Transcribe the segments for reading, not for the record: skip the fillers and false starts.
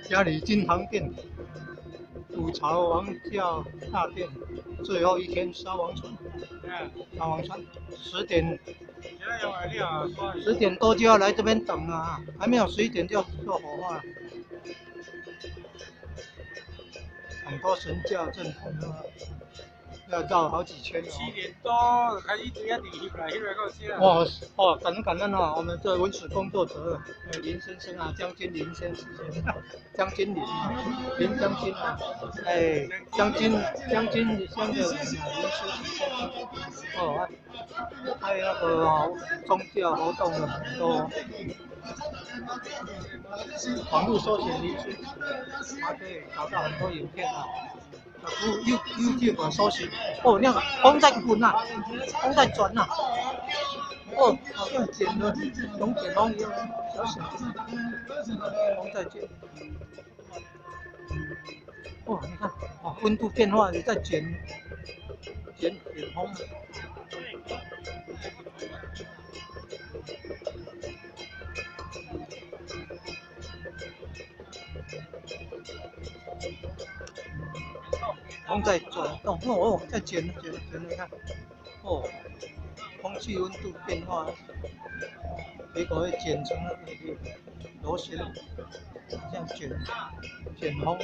佳里金唐殿五朝王醮大典最后一天烧王船，10点多就要来这边等了，还没有11点就做火化了。很多神教正统啊，要绕好几圈哦。7点多开始一来到这。哦，感恩哦，我们这文史工作者林先生啊，江金林先生，江金林啊，林将军啊，哎，江金乡的林书记先生，哦，还有那个宗教活动的很多。网络搜寻林书记，还可以找到很多影片啊。YouTube 搜寻，哦，那个风在滚啊，风在转啊，哦，好像剪了龙卷风一样，小小的，风在卷。哦，你看，哦，温度变化也在卷风。风在转动，哦，在卷，你看，哦，空气温度变化，结果会卷成那个螺旋，这样卷风。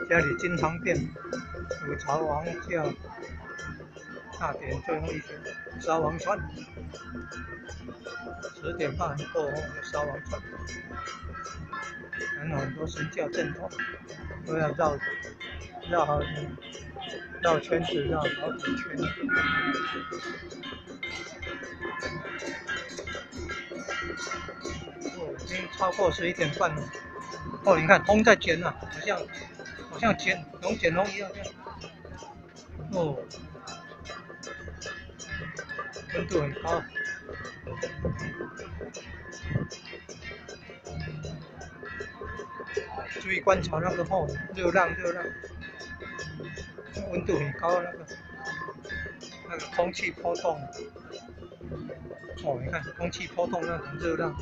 佳里金唐殿五朝王醮大典最后一天烧王船，10点半过后就烧王船，很多神教正统都要绕圈子，绕好几圈。哦，已经超过11点半了。哦，你看风在卷啊，好像龙卷风一样。哦，温度很高。注意观察那个热浪，温度很高，那个空气波动。哦，你看空气波动那种热浪。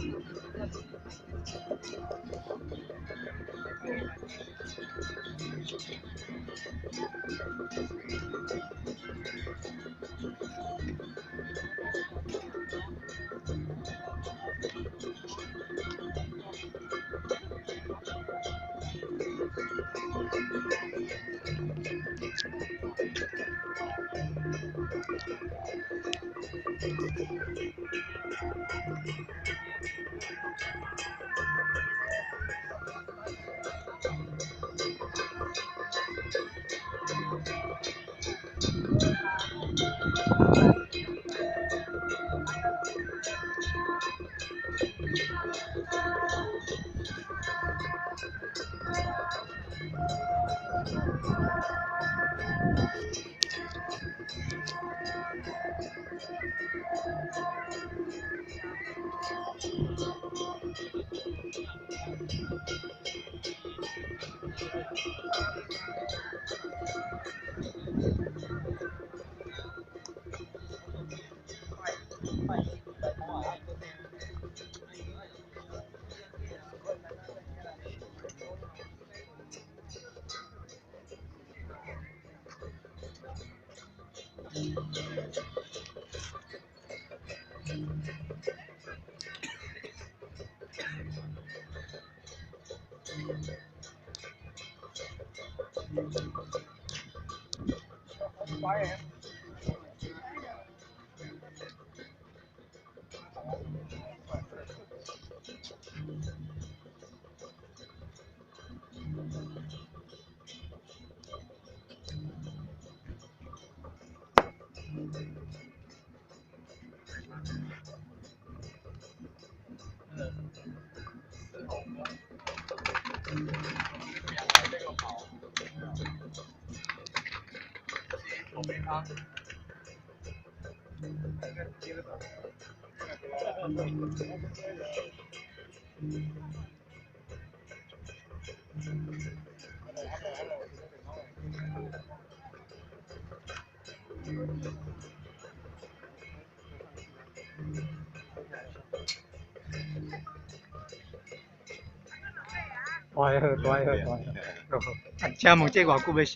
大好，大好，大好。请问这偌久要烧？